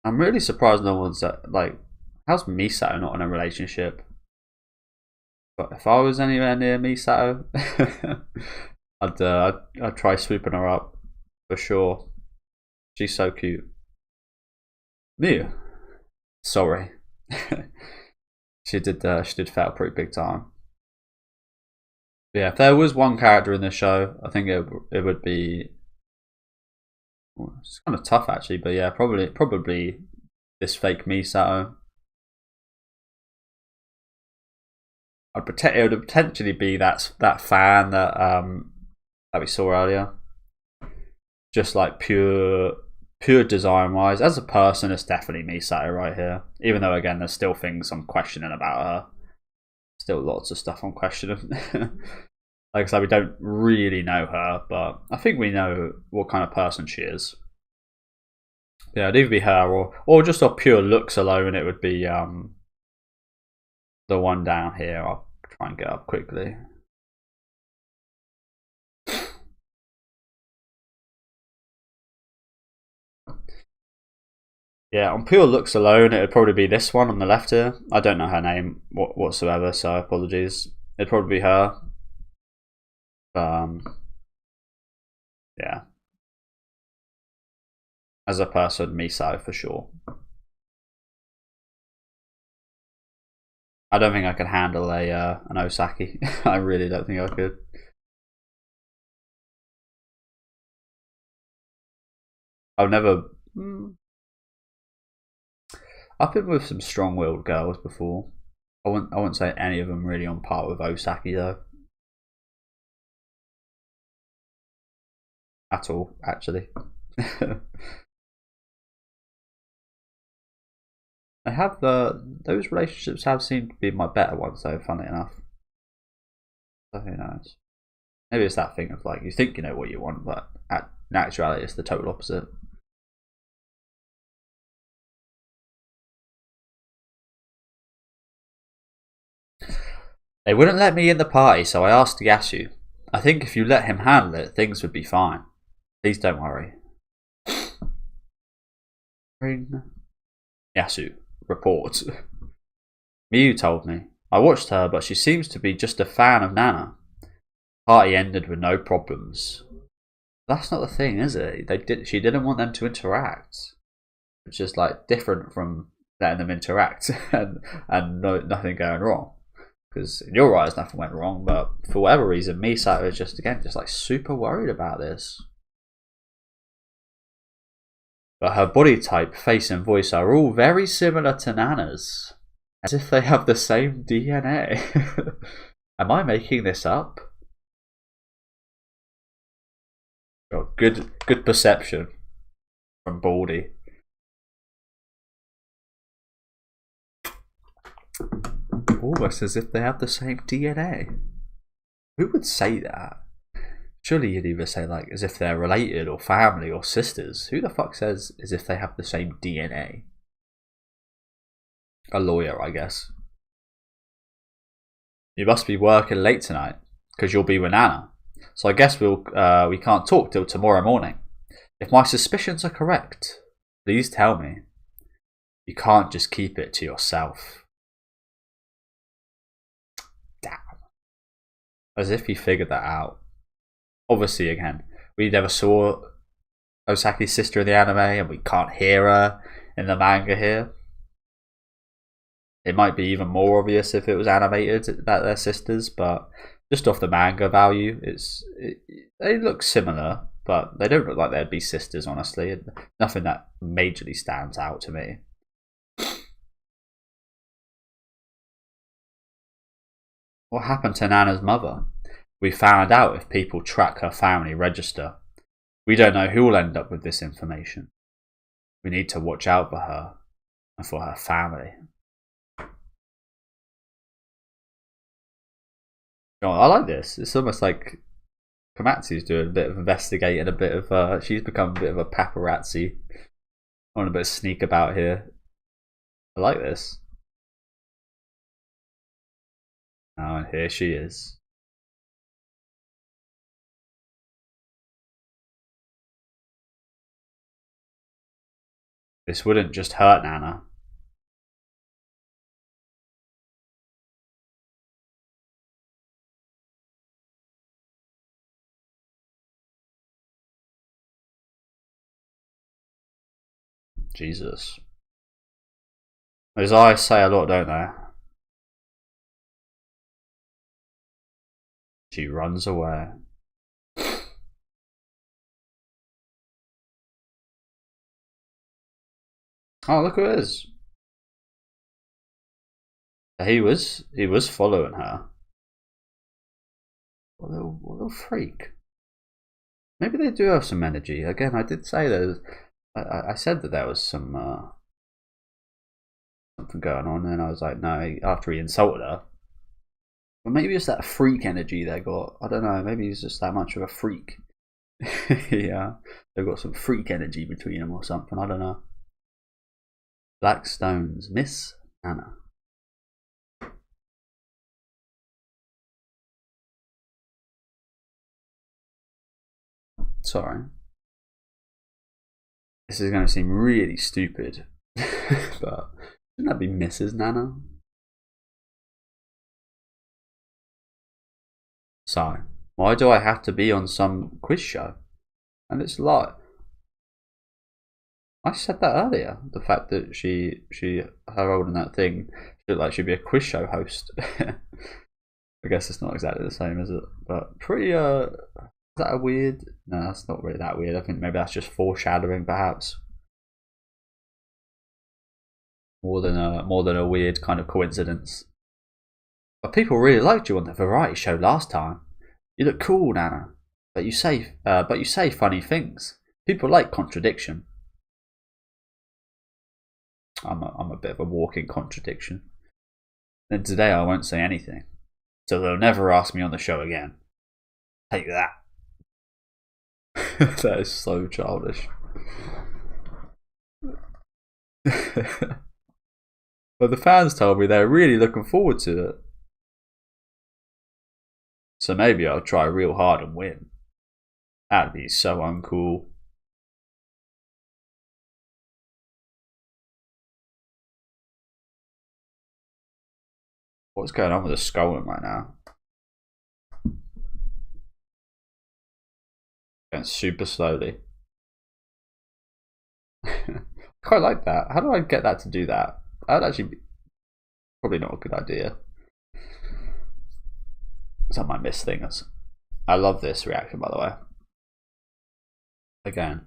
I'm really surprised no one's like, how's Misato not in a relationship? But if I was anywhere near Misato, I'd try swooping her up for sure. She's so cute. Miu, sorry, she did fail pretty big time. But yeah, if there was one character in the show, I think it would be. Well, it's kind of tough actually, but yeah, probably this fake Misato. It would potentially be that fan that we saw earlier. Just like pure design wise, as a person, it's definitely Misato right here. Even though again, there's still things I'm questioning about her. Still lots of stuff I'm questioning. Like I said, we don't really know her, but I think we know what kind of person she is. Yeah, it'd either be her or just off pure looks alone, it would be the one down here. I'll try and get up quickly. Yeah, on pure looks alone, it would probably be this one on the left here. I don't know her name whatsoever, so apologies. It'd probably be her. Yeah. As a person, Misato for sure. I don't think I could handle an Osaki. I really don't think I could. I've never. I've been with some strong-willed girls before. I wouldn't say any of them really on par with Osaki though. At all, actually. I have those relationships have seemed to be my better ones though, funny enough. So who knows? Maybe it's that thing of like you think you know what you want, but in actuality it's the total opposite. They wouldn't let me in the party, so I asked Yasu. I think if you let him handle it, things would be fine. Please don't worry. Yasu reports. Miyu told me. I watched her, but she seems to be just a fan of Nana. Party ended with no problems. That's not the thing, is it? She didn't want them to interact, which is like different from letting them interact and nothing going wrong. Because in your eyes, nothing went wrong, but for whatever reason, Misato is just like super worried about this. But her body type, face, and voice are all very similar to Nana's, as if they have the same DNA. Am I making this up? Oh, good perception from Baldy. Almost as if they have the same DNA. Who would say that? Surely you'd either say like as if they're related or family or sisters. Who the fuck says as if they have the same DNA? A lawyer, I guess. You must be working late tonight because you'll be with Nana. So I guess we can't talk till tomorrow morning. If my suspicions are correct, please tell me. You can't just keep it to yourself. Damn. As if he figured that out. Obviously, again, we never saw Osaki's sister in the anime, and we can't hear her in the manga here. It might be even more obvious if it was animated about their sisters, but just off the manga value, they look similar, but they don't look like they'd be sisters, honestly. Nothing that majorly stands out to me. What happened to Nana's mother? We found out if people track her family register. We don't know who will end up with this information. We need to watch out for her and for her family. Oh, I like this. It's almost like Komatsu's doing a bit of investigating, a bit of she's become a bit of a paparazzi. On a bit of sneak about here. I like this. Oh, and here she is. This wouldn't just hurt Nana. Jesus. Those eyes say a lot, don't they? She runs away. Oh, look who it is. He was following her. What a little freak. Maybe they do have some energy. Again, I did say that. I said that there was some something going on, and I was like, no. After he insulted her, but maybe it's that freak energy they got. I don't know. Maybe he's just that much of a freak. Yeah, they've got some freak energy between them or something. I don't know. Black stones, Miss Anna. Sorry. This is going to seem really stupid, but shouldn't that be Mrs. Nana? So, why do I have to be on some quiz show? And it's like, I said that earlier. The fact that her holding that thing looked like she'd be a quiz show host. I guess it's not exactly the same, is it? But pretty, is that a weird? No, that's not really that weird. I think maybe that's just foreshadowing, perhaps. More than a weird kind of coincidence. But people really liked you on the variety show last time. You look cool, Nana. But you say funny things. People like contradiction. I'm a bit of a walking contradiction. And today I won't say anything. So they'll never ask me on the show again. Take that. That is so childish. But the fans told me they're really looking forward to it. So maybe I'll try real hard and win. That'd be so uncool. What's going on with the sculling right now? Going super slowly. I quite like that. How do I get that to do that? That'd actually be probably not a good idea. So I might miss things. I love this reaction, by the way. Again,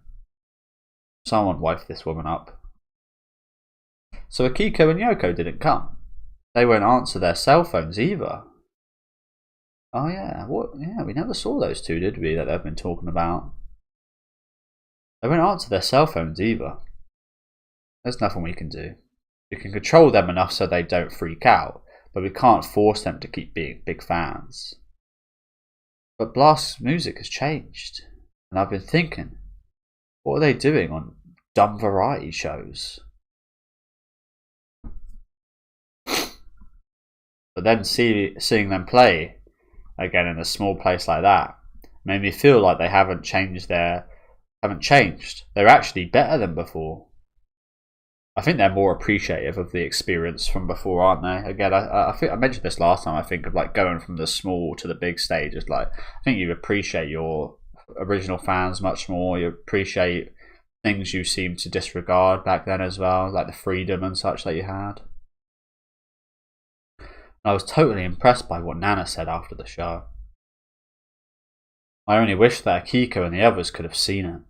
someone wife this woman up. So Akiko and Yoko didn't come. They won't answer their cell phones either. Oh yeah, what? Yeah, we never saw those two, did we? That they've been talking about. They won't answer their cell phones either. There's nothing we can do. We can control them enough so they don't freak out, but we can't force them to keep being big fans. But Blast's music has changed, and I've been thinking, what are they doing on dumb variety shows? But then seeing them play again in a small place like that made me feel like they haven't changed. They're actually better than before. I think they're more appreciative of the experience from before, aren't they? Again, I think I mentioned this last time. I think of like going from the small to the big stage. It's like I think you appreciate your original fans much more. You appreciate things you seem to disregard back then as well, like the freedom and such that you had. I was totally impressed by what Nana said after the show. I only wish that Akiko and the others could have seen it.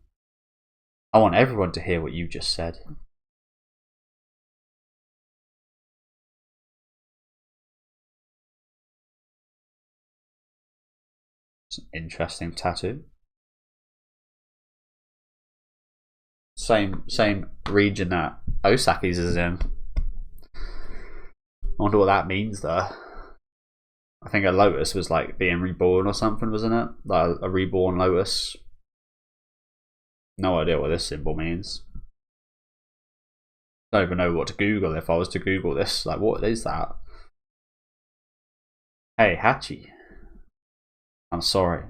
I want everyone to hear what you just said. It's an interesting tattoo. Same region that Osaki's is in. I wonder what that means though. I think a lotus was like being reborn or something, wasn't it? Like a reborn lotus. No idea what this symbol means. Don't even know what to Google if I was to Google this. Like, what is that? Hey, Hachi. I'm sorry.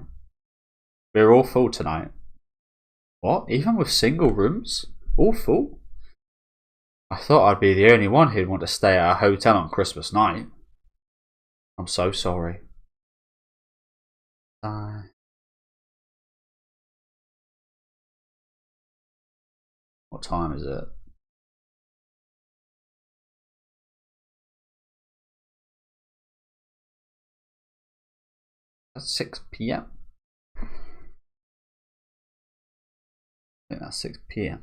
We're all full tonight. What? Even with single rooms? All full? I thought I'd be the only one who'd want to stay at a hotel on Christmas night. I'm so sorry. What time is it? That's 6 PM. I think that's 6 PM. I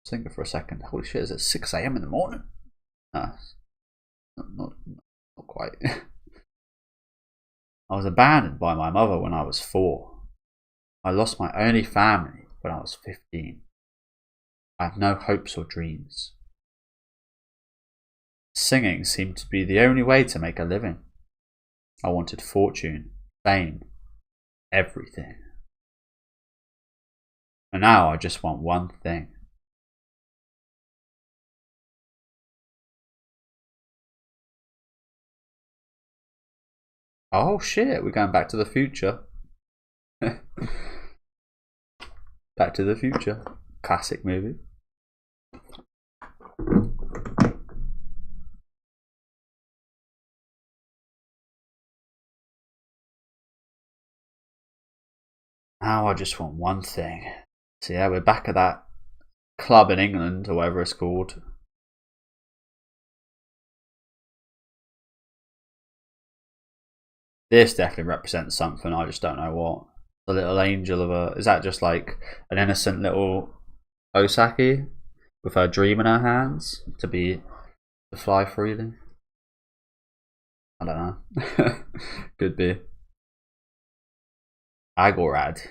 was thinking for a second, holy shit, is it 6 AM in the morning? No, not quite. I was abandoned by my mother when I was 4. I lost my only family when I was 15. I have no hopes or dreams. Singing seemed to be the only way to make a living. I wanted fortune, fame, everything. And now I just want one thing. Oh shit, we're going back to the future. Back to the Future. Classic movie. Now I just want one thing. So yeah, we're back at that club in England or whatever it's called. This definitely represents something, I just don't know what. The little angel of a... Is that just like an innocent little Osaki with her dream in her hands to fly freely? I don't know. Could be. Agorad.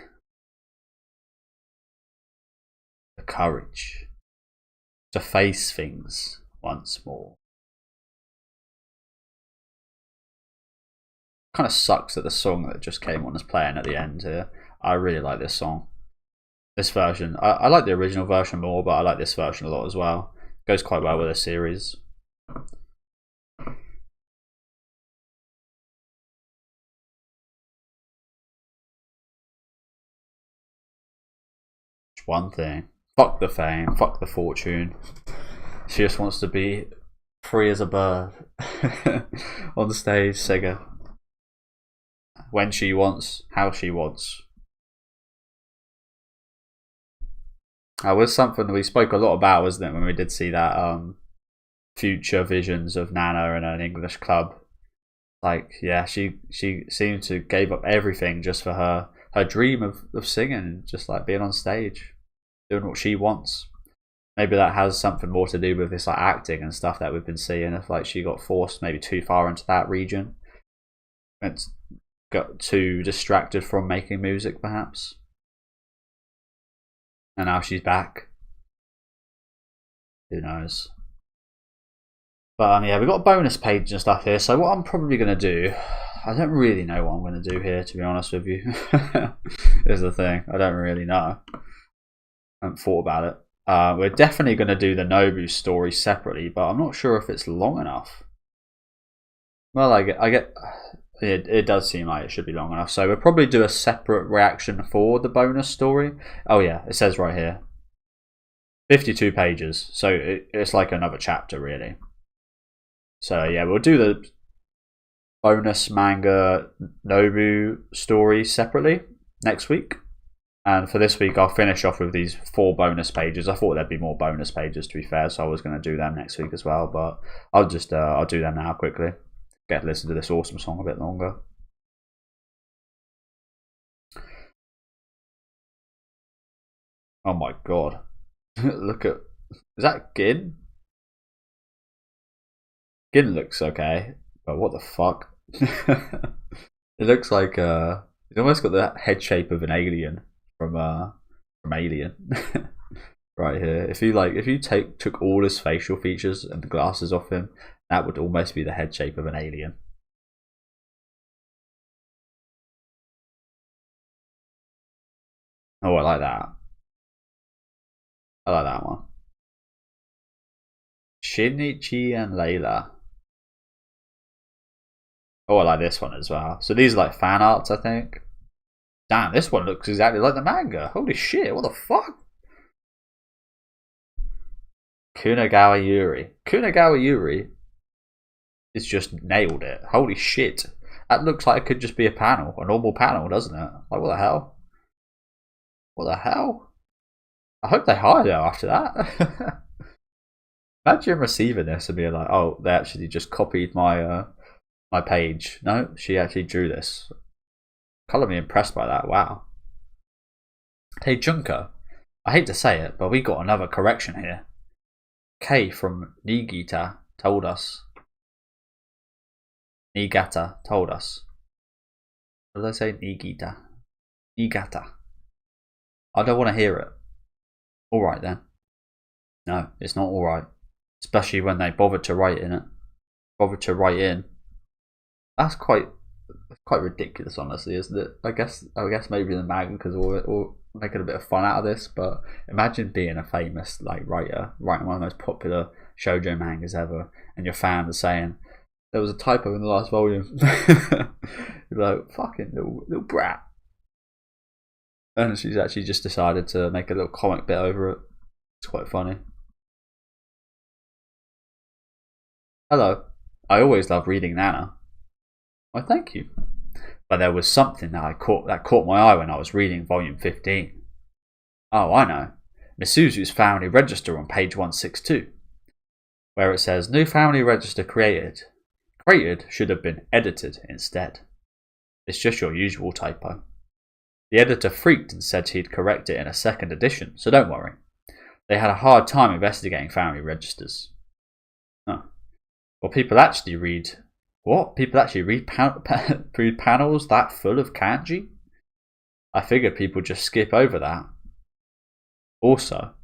The courage to face things once more. Kind of sucks that the song that just came on is playing at the end here. I really like this song. This version. I like the original version more, but I like this version a lot as well. Goes quite well with the series. One thing. Fuck the fame, fuck the fortune. She just wants to be free as a bird. On stage, Sega. When she wants, how she wants. That was something we spoke a lot about, wasn't it, when we did see that future visions of Nana in an English club. Like, yeah, she seemed to gave up everything just for her dream of singing, just like being on stage, doing what she wants. Maybe that has something more to do with this like acting and stuff that we've been seeing. If like she got forced maybe too far into that region, and got too distracted from making music, perhaps. And now she's back. Who knows? But yeah, we've got a bonus page and stuff here. So what I'm probably going to do, I don't really know what I'm going to do here, to be honest with you. Is the thing. I don't really know. I haven't thought about it. We're definitely going to do the Nobu story separately, but I'm not sure if it's long enough. Well, I get it does seem like it should be long enough, so we'll probably do a separate reaction for the bonus story. Oh yeah, it says right here, 52 pages, so it's like another chapter really. So yeah, we'll do the bonus manga Nobu story separately next week. And for this week, I'll finish off with these 4 bonus pages. I thought there'd be more bonus pages, to be fair, so I was going to do them next week as well. But I'll just I'll do them now quickly. Get to listen to this awesome song a bit longer. Oh my god! Look at, is that Gin? Gin looks okay, but what the fuck? It looks like it's almost got the head shape of an alien from Alien. Right here. If you took all his facial features and the glasses off him, that would almost be the head shape of an alien. Oh, I like that. I like that one. Shinichi and Layla. Oh, I like this one as well. So these are like fan arts, I think. Damn, this one looks exactly like the manga. Holy shit, what the fuck? Kunagawa Yuri. Kunagawa Yuri is just nailed it. Holy shit. That looks like it could just be a panel, a normal panel, doesn't it? Like, what the hell? What the hell? I hope they hired her after that. Imagine receiving this and being like, oh, they actually just copied my my page. No, she actually drew this. Colour me impressed by that. Wow. Hey Junko, I hate to say it, but we got another correction here. K from Niigata told us. Niigata told us. What did I say? Niigata. Niigata. I don't want to hear it. Alright then. No, it's not alright. Especially when they bothered to write in it. Bothered to write in. That's quite ridiculous, honestly, isn't it? I guess maybe the manga because we're making a bit of fun out of this, but imagine being a famous like writer, writing one of the most popular shoujo mangas ever, and your fans are saying there was a typo in the last volume. You're like, fucking little brat. And she's actually just decided to make a little comic bit over it. It's quite funny. Hello. I always love reading Nana. Why, thank you. But there was something that caught my eye when I was reading volume 15. Oh, I know. Misuzu's family register on page 162, where it says new family register created. Created should have been edited instead. It's just your usual typo. The editor freaked and said he'd correct it in a second edition, so don't worry. They had a hard time investigating family registers. Huh. Well, people actually read panels that full of kanji? I figured people just skip over that. Also,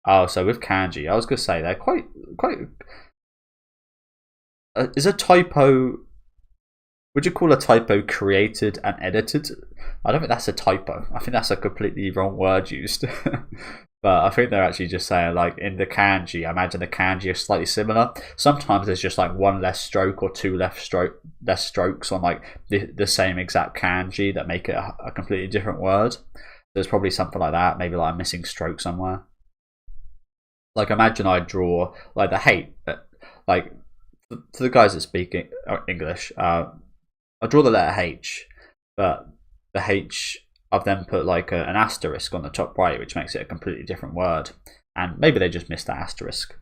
so with kanji, I was going to say they're quite. Is a typo? Would you call a typo created and edited? I don't think that's a typo. I think that's a completely wrong word used. But I think they're actually just saying, like, in the kanji, I imagine the kanji are slightly similar. Sometimes there's just like one less stroke or two less strokes on like the same exact kanji that make it a completely different word. There's probably something like that, maybe like a missing stroke somewhere. Like, imagine I draw like the hate, like to the guys that speak English, I draw the letter H, but the H I've then put like an asterisk on the top right, which makes it a completely different word. And maybe they just missed that asterisk,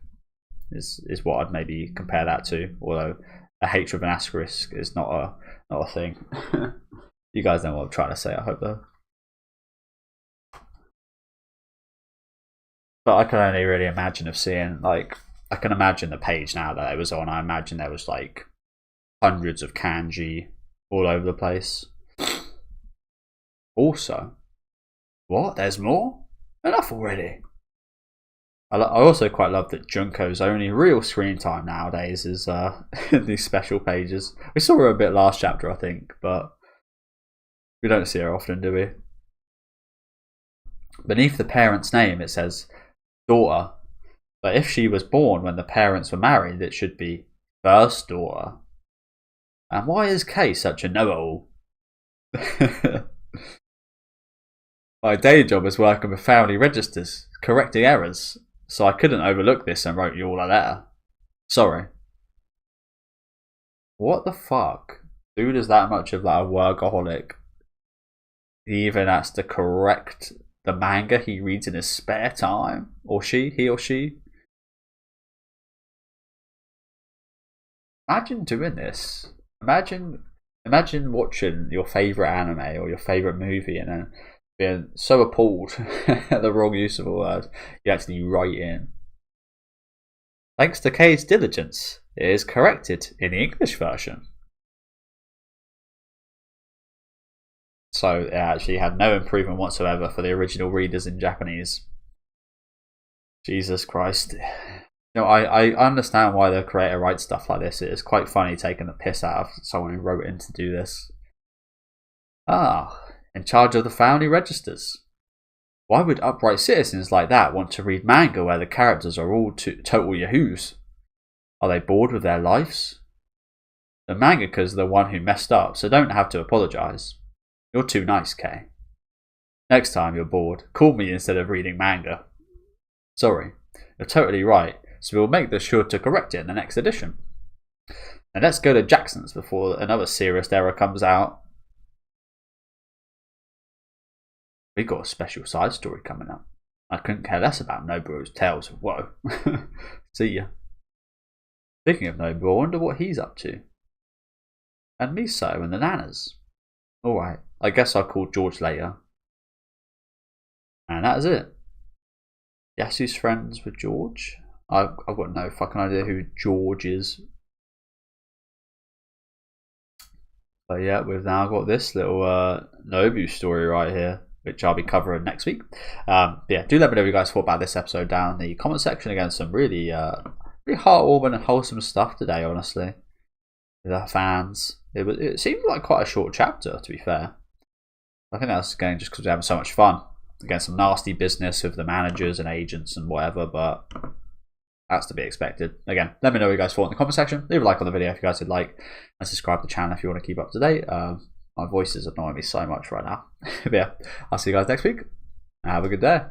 is what I'd maybe compare that to. Although a H with an asterisk is not a thing. You guys know what I'm trying to say, I hope though. But I can only really imagine of seeing, like, I can imagine the page now that it was on. I imagine there was like hundreds of kanji all over the place. Also, what? There's more? Enough already. I also quite love that Junko's only real screen time nowadays is these special pages. We saw her a bit last chapter, I think, but we don't see her often, do we? Beneath the parent's name it says daughter, but if she was born when the parents were married, it should be first daughter. And why is Kay such a know-all? My day job is working with family registers, correcting errors, so I couldn't overlook this and wrote you all a letter. Sorry. What the fuck? Dude is that much of like a workaholic. He even has to correct the manga he reads in his spare time. Or she, he or she. Imagine doing this. Imagine watching your favourite anime or your favourite movie and then being so appalled at the wrong use of a word, you actually write in. Thanks to Kay's diligence, it is corrected in the English version. So it actually had no improvement whatsoever for the original readers in Japanese. Jesus Christ. No, I understand why the creator writes stuff like this. It is quite funny taking the piss out of someone who wrote in to do this. In charge of the family registers. Why would upright citizens like that want to read manga where the characters are all total yahoos? Are they bored with their lives? The mangaka's the one who messed up, so don't have to apologise. You're too nice, Kay. Next time you're bored, call me instead of reading manga. Sorry, you're totally right, so we'll make sure to correct it in the next edition. And let's go to Jackson's before another serious error comes out. We got a special side story coming up. I couldn't care less about Nobuo's tales of woe. See ya. Speaking of Nobuo, I wonder what he's up to. And Miso and the Nanas. Alright, I guess I'll call George later. And that is it. Yasu's friends with George. I've got no fucking idea who George is. But yeah, we've now got this little Nobu story right here, which I'll be covering next week. Yeah, do let me know what you guys thought about this episode down in the comment section. Again, some really heartwarming and wholesome stuff today, honestly. With our fans. It seemed like quite a short chapter, to be fair. I think that's again just because we're having so much fun. Again, some nasty business with the managers and agents and whatever, but that's to be expected. Again, let me know what you guys thought in the comment section. Leave a like on the video if you guys would like, and subscribe to the channel if you want to keep up to date. My voice is annoying me so much right now. But yeah, I'll see you guys next week. Have a good day.